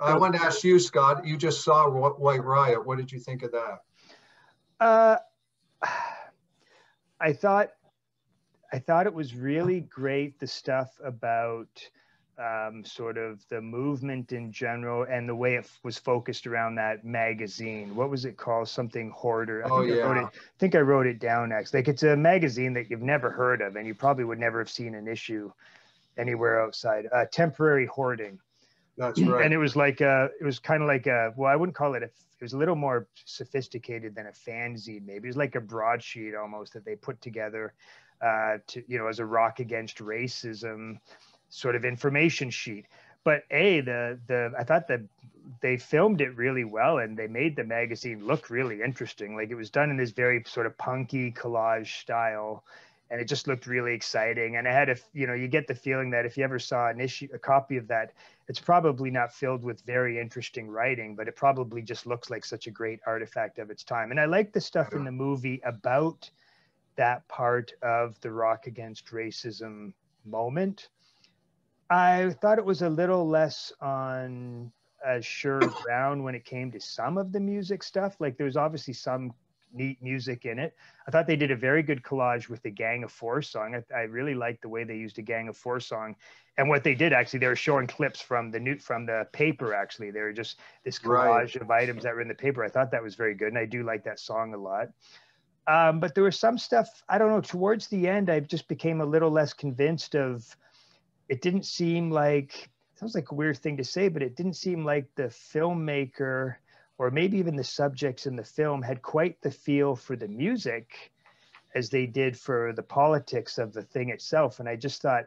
I wanted to ask you, Scott, you just saw White Riot. What did you think of that? Uh, I thought it was really great, the stuff about sort of the movement in general and the way it was focused around that magazine. What was it called? Something Hoarder. Oh, I think I wrote it down next. Like, it's a magazine that you've never heard of, and you probably would never have seen an issue anywhere outside. Temporary Hoarding. That's right. And it was like it was kind of like well, I wouldn't call it it was a little more sophisticated than a fanzine. Maybe it was like a broadsheet almost that they put together to, you know, as a rock against racism sort of information sheet. But I thought that they filmed it really well, and they made the magazine look really interesting. Like, it was done in this very sort of punky collage style, and it just looked really exciting. And I had you get the feeling that if you ever saw a copy of that, it's probably not filled with very interesting writing, but it probably just looks like such a great artifact of its time. And I like the stuff in the movie about that part of the rock against racism moment. I thought it was a little less on a sure ground when it came to some of the music stuff. Like, there was obviously some neat music in it. I thought they did a very good collage with the Gang of Four song. I really liked the way they used a Gang of Four song. And what they did, actually, they were showing clips from the paper. Actually, they were just this collage of items that were in the paper. I thought that was very good, and I do like that song a lot. But there was some stuff, I don't know, towards the end, I just became a little less convinced of. It didn't seem like, sounds like a weird thing to say, but it didn't seem like the filmmaker or maybe even the subjects in the film had quite the feel for the music as they did for the politics of the thing itself. And I just thought,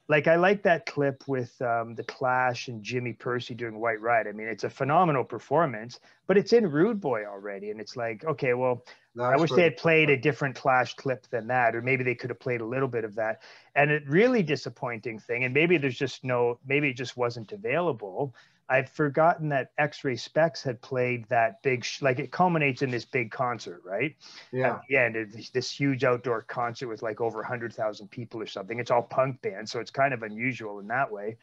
like, I like that clip with the Clash and Jimmy Percy doing White Riot. I mean, it's a phenomenal performance, but it's in Rude Boy already. And it's like, okay, well, I wish they had played a different Clash clip than that, or maybe they could have played a little bit of that. And a really disappointing thing, and maybe maybe it just wasn't available. I've forgotten that X-Ray Specs had played that big, like, it culminates in this big concert, right? Yeah. At the end, it's this huge outdoor concert with like over 100,000 people or something. It's all punk bands, so it's kind of unusual in that way.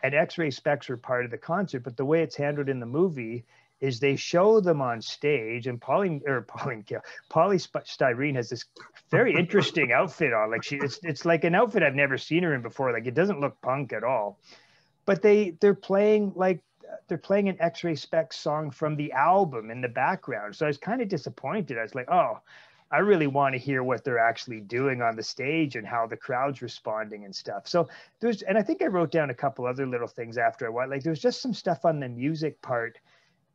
And X-Ray Specs were part of the concert, but the way it's handled in the movie is they show them on stage, and Polly Styrene has this very interesting outfit on. Like, it's like an outfit I've never seen her in before. Like, it doesn't look punk at all. But they're playing an X-Ray Specs song from the album in the background. So I was kind of disappointed. I was like, oh, I really want to hear what they're actually doing on the stage and how the crowd's responding and stuff. So and I think I wrote down a couple other little things after a while. Like, there was just some stuff on the music part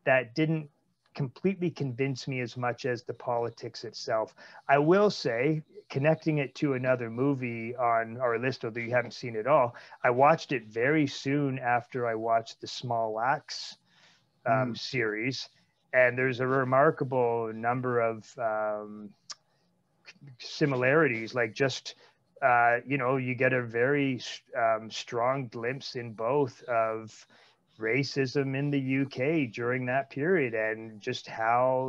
that didn't completely convince me as much as the politics itself. I will say, connecting it to another movie on our list, although you haven't seen it all, I watched it very soon after I watched the Small Axe series. And there's a remarkable number of similarities, like just, you get a very strong glimpse in both of racism in the UK during that period, and just how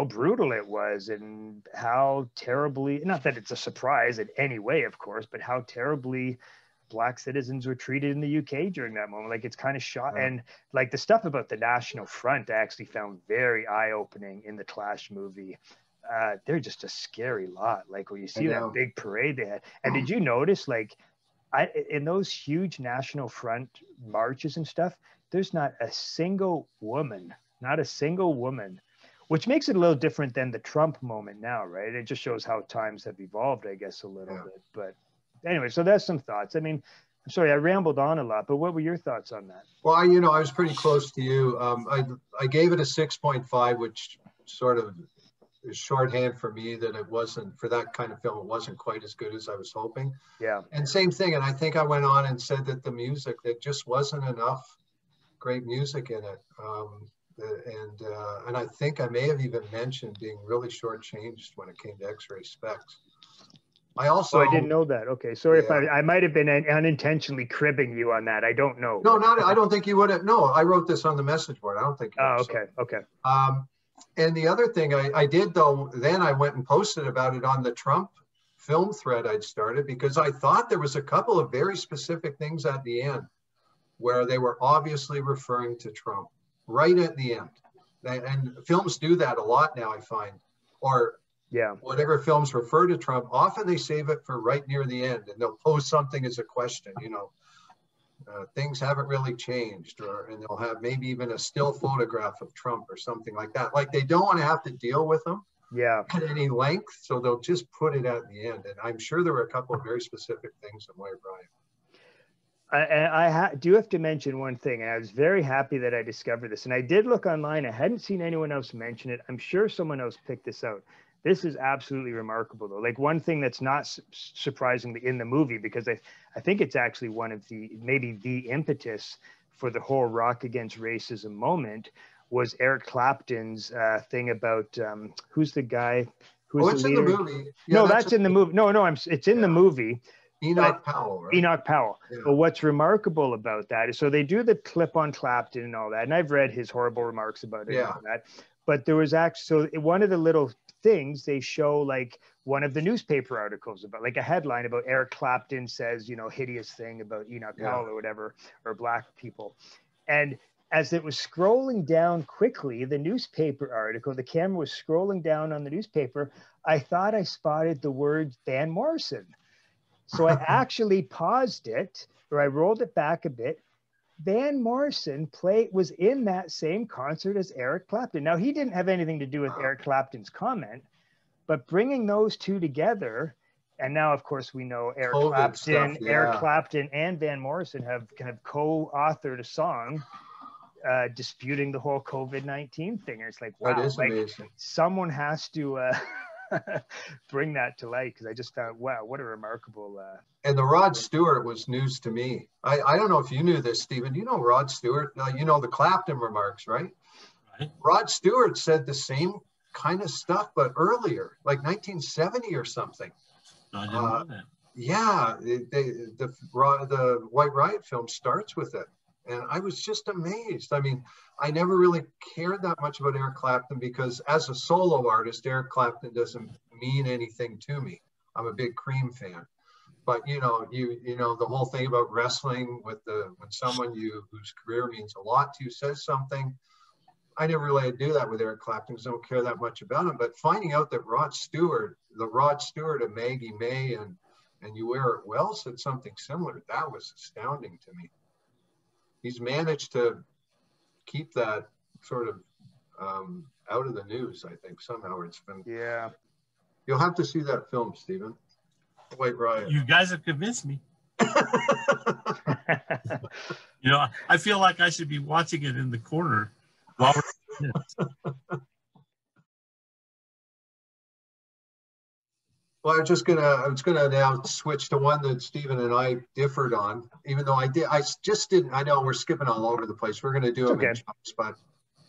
brutal it was, and how terribly, not that it's a surprise in any way, of course, but how terribly Black citizens were treated in the UK during that moment. Like, it's kind of shot. And like, the stuff about the National Front, I actually found very eye-opening in the Clash movie. They're just a scary lot. Like, when you see that big parade they had. And did you notice, like, in those huge National Front marches and stuff, there's not a single woman, which makes it a little different than the Trump moment now, right? It just shows how times have evolved, I guess, a little bit. But anyway, so that's some thoughts. I mean, I'm sorry, I rambled on a lot, but what were your thoughts on that? Well, I was pretty close to you. I gave it a 6.5, which sort of is shorthand for me, that it wasn't, for that kind of film, it wasn't quite as good as I was hoping. Yeah. And same thing. And I think I went on and said that the music, there just wasn't enough great music in it. And I think I may have even mentioned being really shortchanged when it came to X-Ray Specs. I didn't know that. Okay, sorry if I might have been unintentionally cribbing you on that. I don't know. No, I don't think you would have. No, I wrote this on the message board. I don't think. Okay. And the other thing I did, though, then I went and posted about it on the Trump film thread I'd started, because I thought there was a couple of very specific things at the end where they were obviously referring to Trump right at the end. And films do that a lot now, I find. Or Yeah. whatever films refer to Trump, often they save it for right near the end, and they'll pose something as a question, you know, things haven't really changed, and they'll have maybe even a still photograph of Trump or something like that. Like they don't want to have to deal with him at any length, so they'll just put it at the end. And I'm sure there were a couple of very specific things in White Riot. I do have to mention one thing, and I was very happy that I discovered this. And I did look online. I hadn't seen anyone else mention it. I'm sure someone else picked this out. This is absolutely remarkable, though. Like one thing that's not surprisingly in the movie, because I think it's actually one of maybe the impetus for the whole Rock Against Racism moment, was Eric Clapton's thing about who's the guy who's it's in the movie. Yeah, no, that's in the movie. No, it's in the movie. Enoch Powell, right? Enoch Powell. Yeah. But what's remarkable about that is, so they do the clip on Clapton and all that, and I've read his horrible remarks about it and all that. But there was actually, so one of the little things they show, like one of the newspaper articles about, like a headline about Eric Clapton says, you know, hideous thing about Enoch Powell or whatever, or black people. And as it was scrolling down quickly, the newspaper article, the camera was scrolling down on the newspaper, I thought I spotted the word Van Morrison. So I actually paused it, or I rolled it back a bit. Van Morrison was in that same concert as Eric Clapton. Now, he didn't have anything to do with Eric Clapton's comment, but bringing those two together, and now, of course, we know Eric Clapton and Van Morrison have kind of co-authored a song disputing the whole COVID-19 thing. And it's like, wow, that is amazing. Someone has to bring that to light, because I just thought, wow, what a remarkable and the Rod Stewart was news to me. I don't know if you knew this, Stephen. You know Rod Stewart, you know the Clapton remarks, right? Rod Stewart said the same kind of stuff, but earlier, like 1970 or something. I didn't know that. Yeah, the White Riot film starts with it, and I was just amazed. I mean, I never really cared that much about Eric Clapton, because as a solo artist, Eric Clapton doesn't mean anything to me. I'm a big Cream fan, but you know the whole thing about wrestling with when someone whose career means a lot to you says something. I never really do that with Eric Clapton because I don't care that much about him. But finding out that Rod Stewart of Maggie May and You Wear It Well said something similar, that was astounding to me. He's managed to keep that sort of out of the news, I think, somehow. It's been. Yeah. You'll have to see that film, Stephen. White Riot. You guys have convinced me. You know, I feel like I should be watching it in the corner while we're doing this. Well, I was gonna now switch to one that Stephen and I differed on, even though I just didn't. I know we're skipping all over the place. We're gonna do them in chunks, but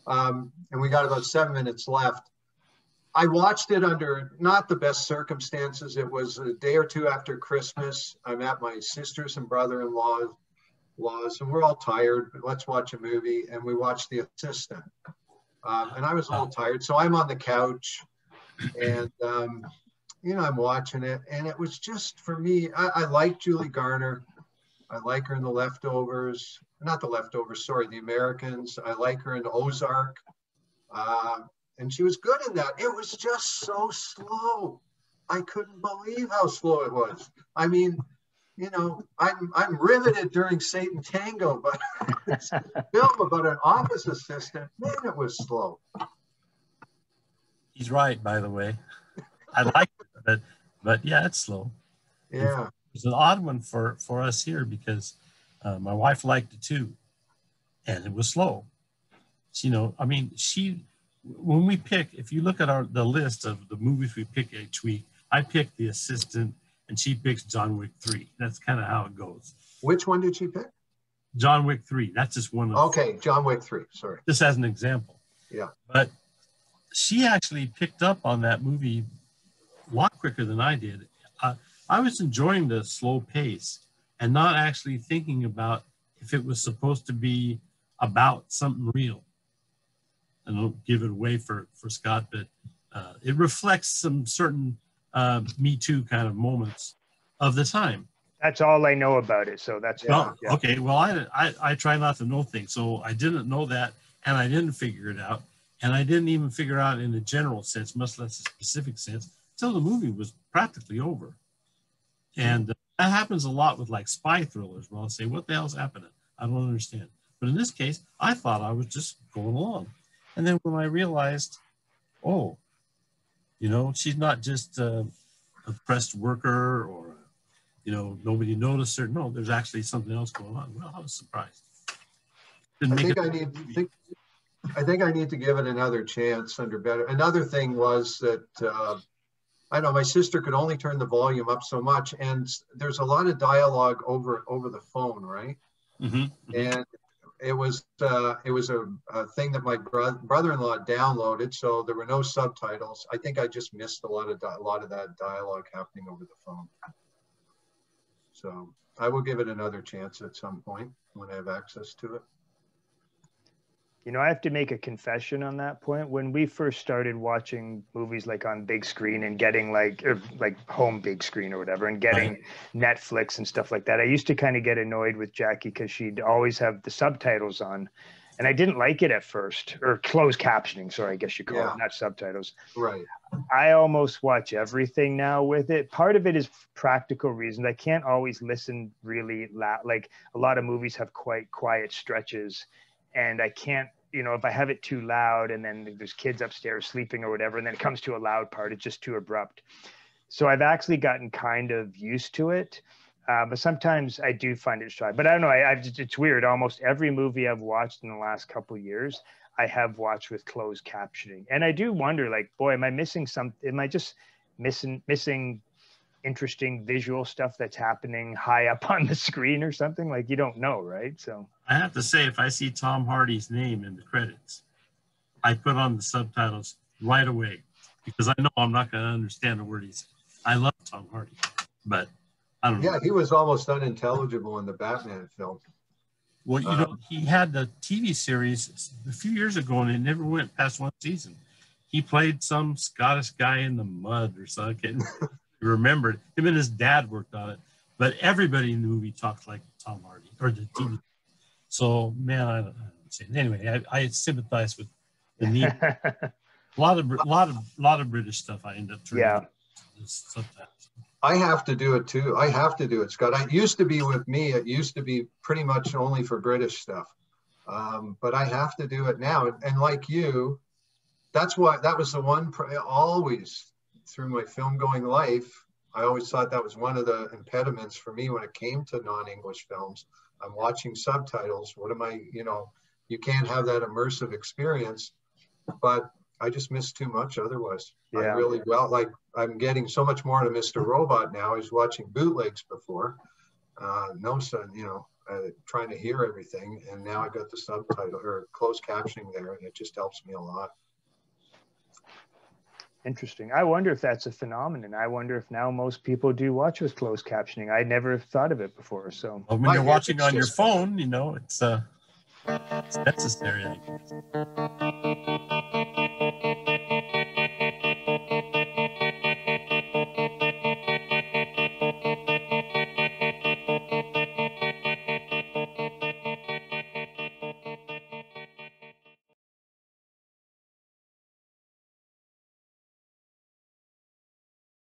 and we got about 7 minutes left. I watched it under not the best circumstances. It was a day or two after Christmas. I'm at my sister's and brother-in-law's, and we're all tired, but let's watch a movie. And we watched The Assistant. And I was a little tired, so I'm on the couch, and I'm watching it, and it was just, for me, I like Julie Garner. I like her in The Leftovers. Not The Leftovers, sorry, The Americans. I like her in Ozark. And she was good in that. It was just so slow. I couldn't believe how slow it was. I mean, I'm riveted during Satan Tango, but this film about an office assistant, man, it was slow. He's right, by the way. I like it, but yeah, it's slow. Yeah. It's an odd one for us here because my wife liked it too, and it was slow. When we pick, if you look at the list of the movies we pick each week, I pick The Assistant and she picks John Wick 3. That's kind of how it goes. Which one did she pick? John Wick 3. That's just one of Okay, John Wick 3, sorry. Just as an example. Yeah. But she actually picked up on that movie a lot quicker than I did. I was enjoying the slow pace and not actually thinking about if it was supposed to be about something real. I don't give it away for Scott, but it reflects some certain Me Too kind of moments of the time. That's all I know about it. So that's okay. Well, I try not to know things, so I didn't know that, and I didn't figure it out, and I didn't even figure out in a general sense, much less a specific sense, until the movie was practically over. And that happens a lot with like spy thrillers, where I'll say, "What the hell's happening? I don't understand." But in this case, I thought I was just going along, and then when I realized, oh, you know, she's not just a oppressed worker or, you know, nobody noticed her. No, there's actually something else going on. Well, I was surprised. I think I need to give it another chance under better. Another thing was that I know my sister could only turn the volume up so much, and there's a lot of dialogue over the phone, right? And it was a thing that my brother-in-law downloaded, so there were no subtitles. I think I just missed a lot of that dialogue happening over the phone. So I will give it another chance at some point when I have access to it. You know, I have to make a confession on that point. When we first started watching movies like on big screen and getting like home big screen or whatever, and getting Netflix and stuff like that, I used to kind of get annoyed with Jackie because she'd always have the subtitles on. And I didn't like it at first, or closed captioning. Sorry, I guess you call it, not subtitles. Right. I almost watch everything now with it. Part of it is practical reasons. I can't always listen really loud. Like a lot of movies have quite quiet stretches, and I can't, you know, if I have it too loud and then there's kids upstairs sleeping or whatever, and then it comes to a loud part, it's just too abrupt. So I've actually gotten kind of used to it. But sometimes I do find it shy. But I don't know. It's weird. Almost every movie I've watched in the last couple of years, I have watched with closed captioning. And I do wonder, like, boy, am I missing something? Am I just missing interesting visual stuff that's happening high up on the screen or something? Like, you don't know, right? So I have to say, if I see Tom Hardy's name in the credits, I put on the subtitles right away because I know I'm not going to understand a word he said. I love Tom Hardy, but I don't know. Yeah, he was almost unintelligible in the Batman film. Well, you know, he had the TV series a few years ago, and it never went past one season. He played some Scottish guy in the mud or something. You remember it. Him and his dad worked on it, but everybody in the movie talked like Tom Hardy or the TV. So, man, I don't say. Anyway, I sympathize with the need. a lot of British stuff. I end up turning sometimes. I have to do it too. I have to do it, Scott. It used to be with me. It used to be pretty much only for British stuff, but I have to do it now. And like you, that was the one. Always through my film going life, I always thought that was one of the impediments for me when it came to non-English films. I'm watching subtitles. What am I? You know, you can't have that immersive experience, but I just miss too much otherwise. Yeah. I really, well, like I'm getting so much more to Mr. Robot now. I was watching bootlegs before. Trying to hear everything. And now I got the subtitle or closed captioning there, and it just helps me a lot. Interesting. I wonder if that's a phenomenon. I wonder if now most people do watch with closed captioning. I never thought of it before. So well, when you're watching on your phone, you know, it's necessary, I guess.